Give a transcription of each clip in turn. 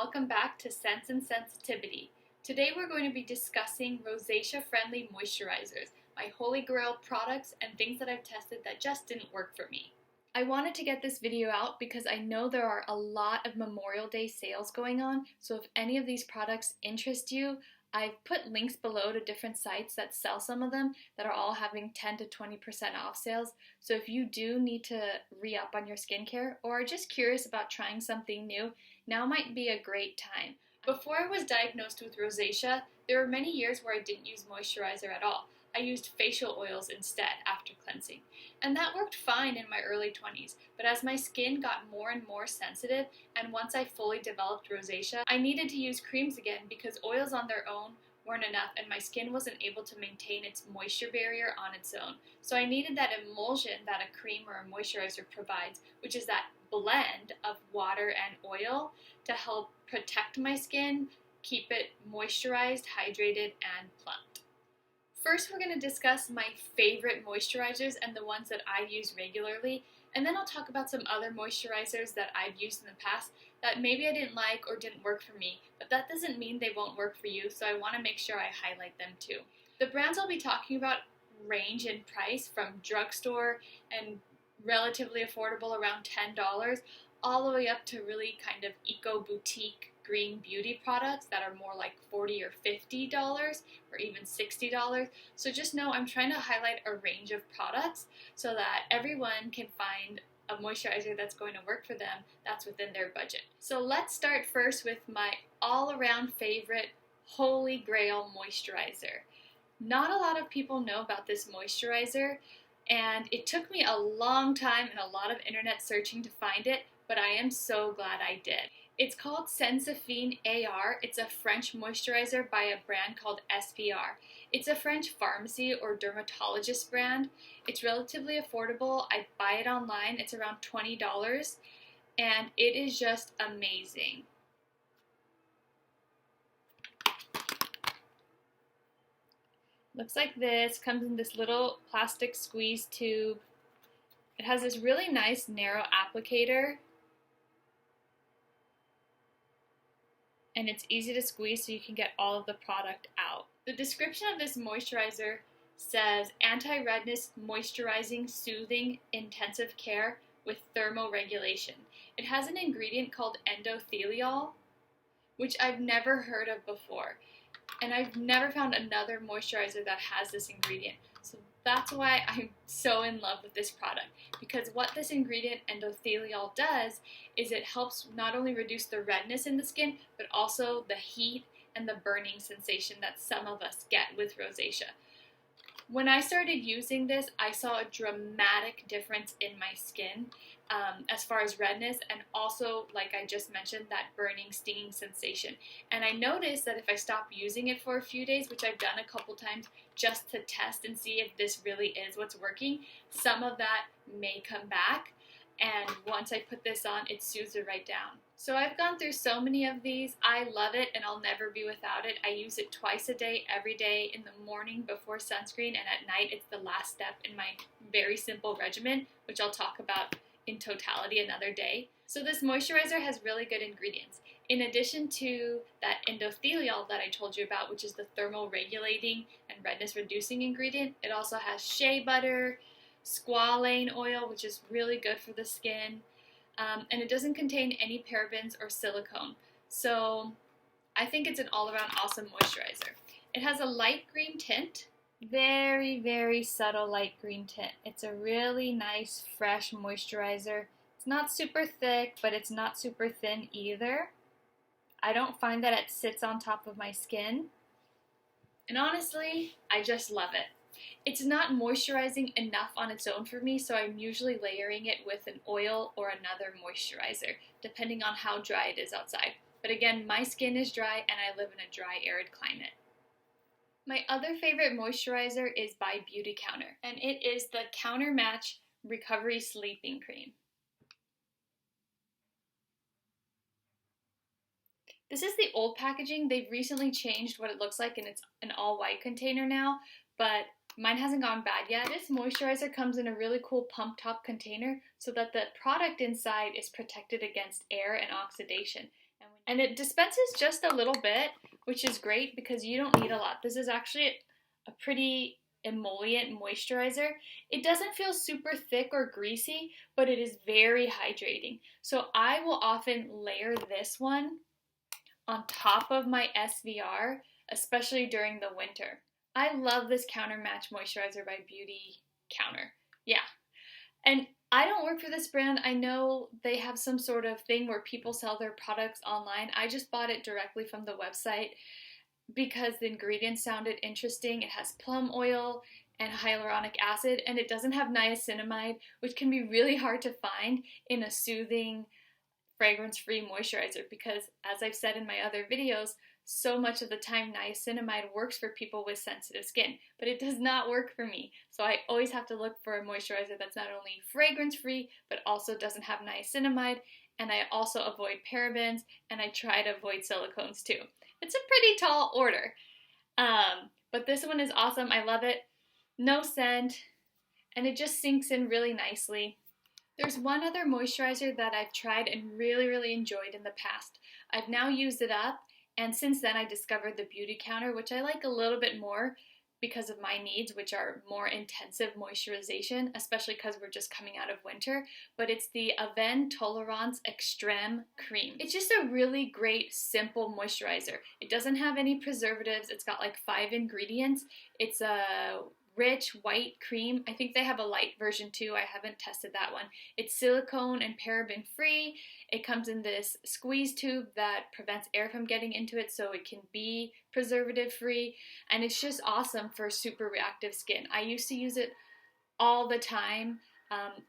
welcome back to Sense and Sensitivity. Today we're going to be discussing rosacea-friendly moisturizers, my holy grail products and things that I've tested that just didn't work for me. I wanted to get this video out because I know there are a lot of Memorial Day sales going on, so if any of these products interest you, I've put links below to different sites that sell some of them that are all having 10 to 20% off sales. So if you do need to re-up on your skincare or are just curious about trying something new, now might be a great time. Before I was diagnosed with rosacea, there were many years where I didn't use moisturizer at all. I used facial oils instead after cleansing. And that worked fine in my early 20s, but as my skin got more and more sensitive, and once I fully developed rosacea, I needed to use creams again because oils on their own weren't enough and my skin wasn't able to maintain its moisture barrier on its own. So I needed that emulsion that a cream or a moisturizer provides, which is that blend of water and oil to help protect my skin, keep it moisturized, hydrated, and plumped. First, we're going to discuss my favorite moisturizers and the ones that I use regularly, and then I'll talk about some other moisturizers that I've used in the past that maybe I didn't like or didn't work for me, but that doesn't mean they won't work for you, so I want to make sure I highlight them too. The brands I'll be talking about range in price from drugstore and relatively affordable around $10 all the way up to really kind of eco-boutique green beauty products that are more like $40 or $50 or even $60. So just know I'm trying to highlight a range of products so that everyone can find a moisturizer that's going to work for them that's within their budget. So let's start first with my all-around favorite holy grail moisturizer. Not a lot of people know about this moisturizer, and it took me a long time and a lot of internet searching to find it, but I am so glad I did. It's called Sensifine AR. It's a French moisturizer by a brand called SPR. It's a French pharmacy or dermatologist brand. It's relatively affordable. I buy it online. It's around $20, and it is just amazing. Looks like this, comes in this little plastic squeeze tube. It has this really nice narrow applicator, and it's easy to squeeze so you can get all of the product out. The description of this moisturizer says anti-redness, moisturizing, soothing, intensive care with thermoregulation. It has an ingredient called endotheliol, which I've never heard of before. And I've never found another moisturizer that has this ingredient. So that's why I'm so in love with this product, because what this ingredient endotheliol does is it helps not only reduce the redness in the skin, but also the heat and the burning sensation that some of us get with rosacea. When I started using this, I saw a dramatic difference in my skin as far as redness, and also, like I just mentioned, that burning, stinging sensation. And I noticed that if I stop using it for a few days, which I've done a couple times just to test and see if this really is what's working, some of that may come back. And once I put this on, it soothes it right down. So I've gone through so many of these. I love it and I'll never be without it. I use it twice a day, every day, in the morning before sunscreen, and at night it's the last step in my very simple regimen, which I'll talk about in totality another day. So this moisturizer has really good ingredients. In addition to that endotheliol that I told you about, which is the thermoregulating and redness reducing ingredient, it also has shea butter, squalane oil, which is really good for the skin, and it doesn't contain any parabens or silicone. So I think it's an all-around awesome moisturizer. It has a light green tint, very, very subtle light green tint. It's a really nice, fresh moisturizer. It's not super thick, but it's not super thin either. I don't find that it sits on top of my skin. And honestly, I just love it. It's not moisturizing enough on its own for me, so I'm usually layering it with an oil or another moisturizer, depending on how dry it is outside. But again, my skin is dry and I live in a dry, arid climate. My other favorite moisturizer is by Beautycounter, and it is the Countermatch Recovery Sleeping Cream. This is the old packaging. They've recently changed what it looks like, and it's an all-white container now, but mine hasn't gone bad yet. This moisturizer comes in a really cool pump top container so that the product inside is protected against air and oxidation. And when And it dispenses just a little bit, which is great because you don't need a lot. This is actually a pretty emollient moisturizer. It doesn't feel super thick or greasy, but it is very hydrating. So I will often layer this one on top of my SVR, especially during the winter. I love this Countermatch moisturizer by Beautycounter. Yeah. And I don't work for this brand. I know they have some sort of thing where people sell their products online. I just bought it directly from the website because the ingredients sounded interesting. It has plum oil and hyaluronic acid, and it doesn't have niacinamide, which can be really hard to find in a soothing, fragrance-free moisturizer because, as I've said in my other videos, so much of the time niacinamide works for people with sensitive skin, but it does not work for me. So I always have to look for a moisturizer that's not only fragrance-free, but also doesn't have niacinamide, and I also avoid parabens, and I try to avoid silicones too. It's a pretty tall order, but this one is awesome. I love it. No scent, and it just sinks in really nicely. There's one other moisturizer that I've tried and really enjoyed in the past. I've now used it up, and since then I discovered the Beautycounter, which I like a little bit more because of my needs, which are more intensive moisturization, especially because we're just coming out of winter. But it's the Avene Tolérance Extreme Cream. It's just a really great, simple moisturizer. It doesn't have any preservatives. It's got like 5 ingredients. It's a rich white cream. I think they have a light version too. I haven't tested that one. It's silicone and paraben free. It comes in this squeeze tube that prevents air from getting into it, so it can be preservative free, and it's just awesome for super reactive skin. I used to use it all the time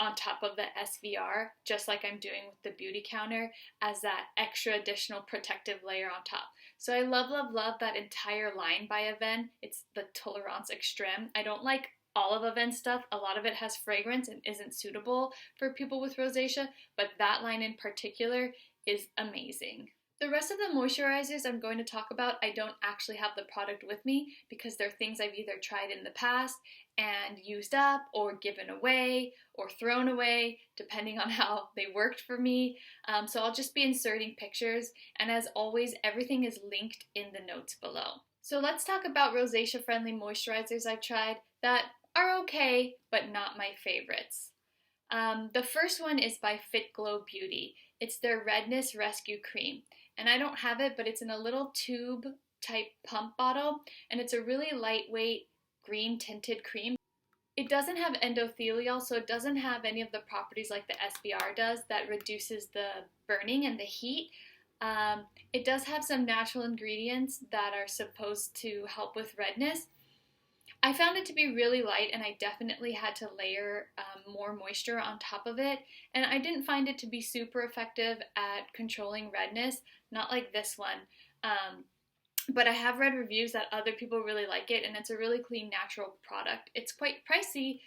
on top of the SVR, just like I'm doing with the Beautycounter, as that extra additional protective layer on top. So I love that entire line by Avene. It's the Tolérance Extreme. I don't like all of Avene stuff. A lot of it has fragrance and isn't suitable for people with rosacea, but that line in particular is amazing. The rest of the moisturizers I'm going to talk about, I don't actually have the product with me because they're things I've either tried in the past and used up or given away or thrown away, depending on how they worked for me. So I'll just be inserting pictures, and as always, everything is linked in the notes below. So let's talk about rosacea-friendly moisturizers I've tried that are okay, but not my favorites. The first one is by Fitglow Beauty. It's their Redness Rescue Cream. And I don't have it, but it's in a little tube type pump bottle, and it's a really lightweight green tinted cream. It doesn't have endothelial, so it doesn't have any of the properties like the SBR does that reduces the burning and the heat. It does have some natural ingredients that are supposed to help with redness. I found it to be really light, and I definitely had to layer more moisture on top of it, and I didn't find it to be super effective at controlling redness, not like this one. But I have read reviews that other people really like it, and it's a really clean, natural product. It's quite pricey,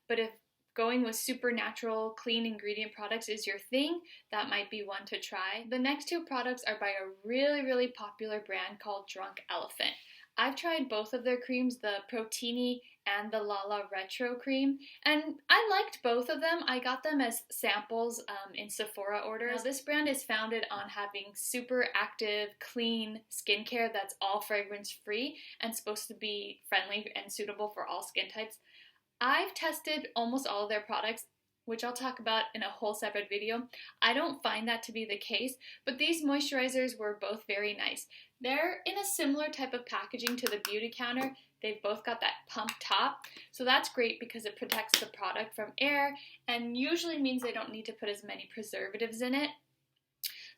but if going with super natural, clean ingredient products is your thing, that might be one to try. The next 2 products are by a really popular brand called Drunk Elephant. I've tried both of their creams, the Protini and the Lala Retro Cream, and I liked both of them. I got them as samples in Sephora orders. Now, this brand is founded on having super active, clean skincare that's all fragrance-free and supposed to be friendly and suitable for all skin types. I've tested almost all of their products, which I'll talk about in a whole separate video. I don't find that to be the case, but these moisturizers were both very nice. They're in a similar type of packaging to the Beautycounter. They've both got that pump top, so that's great because it protects the product from air and usually means they don't need to put as many preservatives in it.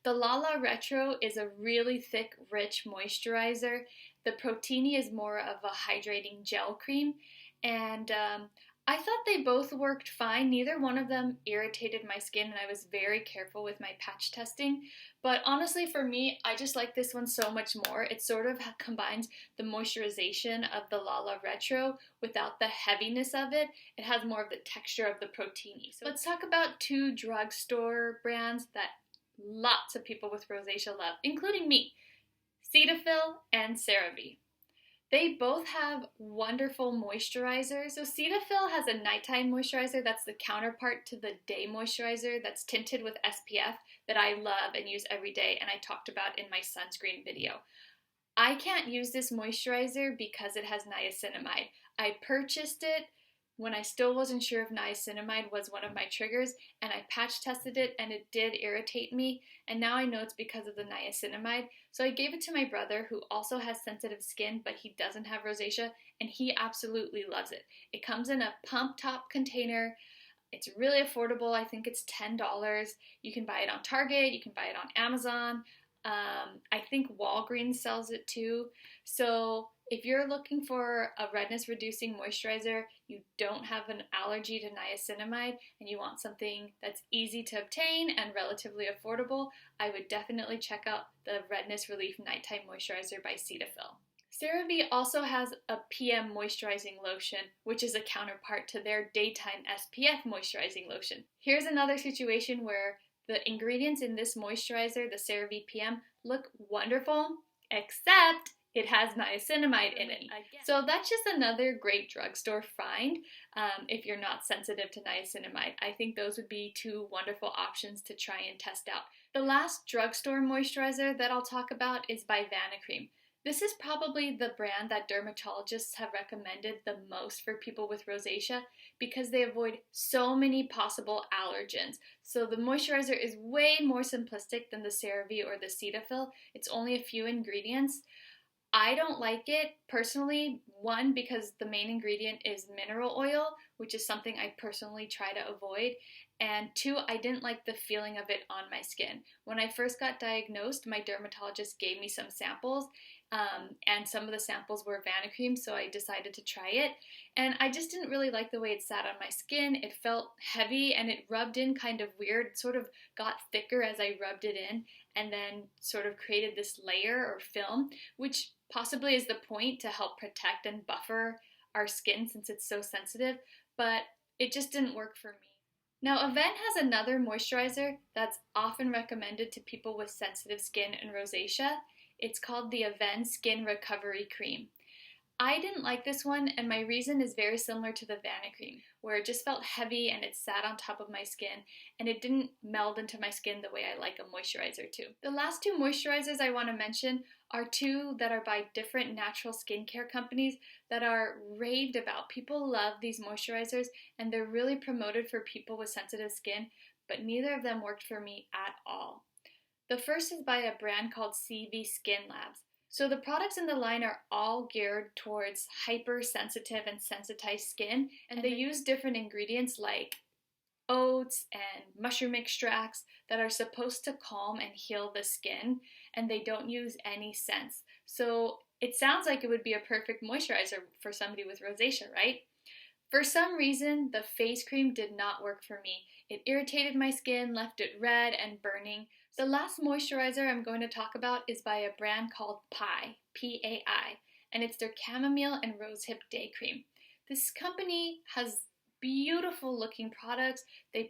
The Lala Retro is a really thick, rich moisturizer. The Protini is more of a hydrating gel cream, and I thought they both worked fine. Neither one of them irritated my skin, and I was very careful with my patch testing. But honestly, for me, I just like this one so much more. It sort of combines the moisturization of the Lala Retro without the heaviness of it. It has more of the texture of the Protini. So let's talk about 2 drugstore brands that lots of people with rosacea love, including me: Cetaphil and CeraVe. They both have wonderful moisturizers. So Cetaphil has a nighttime moisturizer that's the counterpart to the day moisturizer that's tinted with SPF that I love and use every day, and I talked about in my sunscreen video. I can't use this moisturizer because it has niacinamide. I purchased it when I still wasn't sure if niacinamide was one of my triggers, and I patch tested it and it did irritate me, and now I know it's because of the niacinamide. So I gave it to my brother, who also has sensitive skin, but he doesn't have rosacea, and he absolutely loves it. It comes in a pump top container. It's really affordable. I think it's $10. You can buy it on Target, you can buy it on Amazon. I think Walgreens sells it too. So if you're looking for a redness reducing moisturizer, you don't have an allergy to niacinamide, and you want something that's easy to obtain and relatively affordable, I would definitely check out the Redness Relief Nighttime Moisturizer by Cetaphil. CeraVe also has a PM moisturizing lotion, which is a counterpart to their daytime SPF moisturizing lotion. Here's another situation where the ingredients in this moisturizer, the CeraVe PM, look wonderful, except it has niacinamide in it. So that's just another great drugstore find if you're not sensitive to niacinamide. I think those would be two wonderful options to try and test out. The last drugstore moisturizer that I'll talk about is by Vanicream. This is probably the brand that dermatologists have recommended the most for people with rosacea because they avoid so many possible allergens. So the moisturizer is way more simplistic than the CeraVe or the Cetaphil. It's only a few ingredients. I don't like it personally, one, because the main ingredient is mineral oil, which is something I personally try to avoid, and two, I didn't like the feeling of it on my skin. When I first got diagnosed, my dermatologist gave me some samples, and some of the samples were Vanicream, so I decided to try it, and I just didn't really like the way it sat on my skin. It felt heavy, and it rubbed in kind of weird. It sort of got thicker as I rubbed it in, and then sort of created this layer or film, which possibly is the point to help protect and buffer our skin since it's so sensitive, but it just didn't work for me. Now, Avene has another moisturizer that's often recommended to people with sensitive skin and rosacea. It's called the Avene Skin Recovery Cream. I didn't like this one, and my reason is very similar to the Vanicream, where it just felt heavy and it sat on top of my skin, and it didn't meld into my skin the way I like a moisturizer to. The last two moisturizers I want to mention are two that are by different natural skincare companies that are raved about. People love these moisturizers, and they're really promoted for people with sensitive skin, but neither of them worked for me at all. The first is by a brand called Skinlabs. So the products in the line are all geared towards hypersensitive and sensitized skin, and they use different ingredients like oats and mushroom extracts that are supposed to calm and heal the skin, and they don't use any scents. So it sounds like it would be a perfect moisturizer for somebody with rosacea, right? For some reason, the face cream did not work for me. It irritated my skin, left it red and burning. The last moisturizer I'm going to talk about is by a brand called Pai, P-A-I, and it's their Chamomile and Rosehip Day Cream. This company has beautiful looking products. They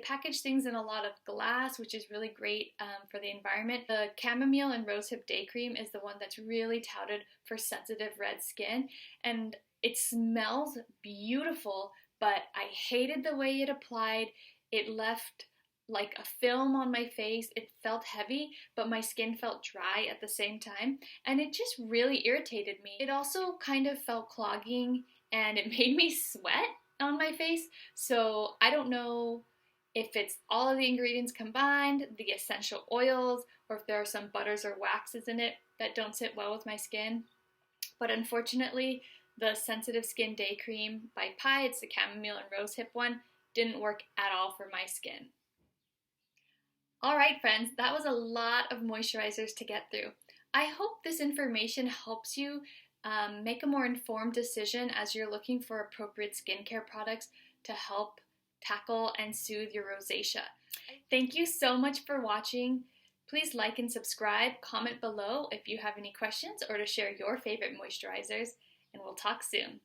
package things in a lot of glass, which is really great for the environment. The Chamomile and Rosehip Day Cream is the one that's really touted for sensitive red skin, and it smells beautiful, but I hated the way it applied. It left like a film on my face. It felt heavy, but my skin felt dry at the same time, and it just really irritated me. It also kind of felt clogging, and it made me sweat on my face, so I don't know if it's all of the ingredients combined, the essential oils, or if there are some butters or waxes in it that don't sit well with my skin. But unfortunately, the Sensitive Skin Day Cream by Pai, it's the Chamomile and Rosehip one, didn't work at all for my skin. Alright friends, that was a lot of moisturizers to get through. I hope this information helps you make a more informed decision as you're looking for appropriate skincare products to help tackle and soothe your rosacea. Thank you so much for watching. Please like and subscribe, comment below if you have any questions or to share your favorite moisturizers, and we'll talk soon.